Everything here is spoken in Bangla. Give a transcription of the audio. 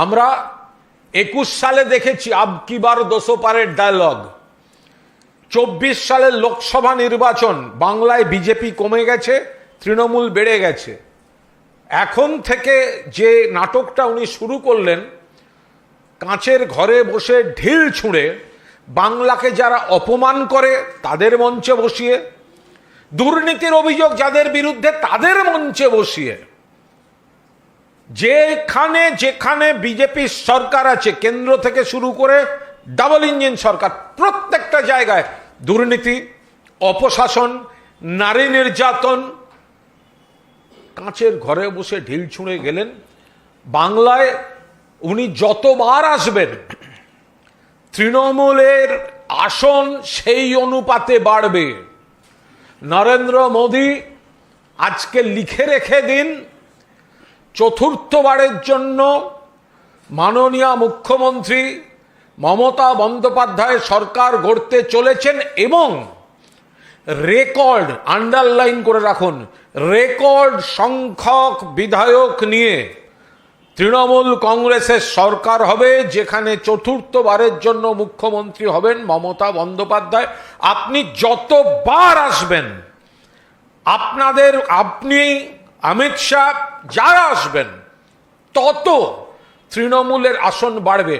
আমরা 21 সালে দেখেছি আব কি বার 200 পারের ডায়লগ। 24 সালের লোকসভা নির্বাচন, বাংলায় বিজেপি কমে গেছে, তৃণমূল বেড়ে গেছে। এখন থেকে যে নাটকটা উনি শুরু করলেন, কাঁচের ঘরে বসে ঢিল ছুঁড়ে বাংলাকে যারা অপমান করে তাদের মঞ্চে বসিয়ে, দুর্নীতির অভিযোগ যাদের বিরুদ্ধে তাদের মঞ্চে বসিয়ে, যেখানে যেখানে বিজেপির সরকার আছে কেন্দ্র থেকে শুরু করে ডাবল ইঞ্জিন সরকার, প্রত্যেকটা জায়গায় দুর্নীতি, অপশাসন, নারী নির্যাতন, কাঁচের ঘরে বসে ঢিল ছুঁড়ে গেলেন। বাংলায় উনি যতবার আসবেন তৃণমূলের আসন সেই অনুপাতে বাড়বে। নরেন্দ্র মোদী আজকে লিখে রেখে দিন, চতুর্থবারের জন্য মাননীয় মুখ্যমন্ত্রী মমতা বন্দ্যোপাধ্যায় সরকার গড়তে চলেছেন এবং রেকর্ড, আন্ডারলাইন করে রাখুন, রেকর্ড সংখ্যক বিধায়ক নিয়ে তৃণমূল কংগ্রেসের সরকার হবে, যেখানে চতুর্থবারের জন্য মুখ্যমন্ত্রী হবেন মমতা বন্দ্যোপাধ্যায়। আপনি যতবার আসবেন, আপনি অমিত শাহ যারা আসবেন, তত তৃণমূলের আসন বাড়বে।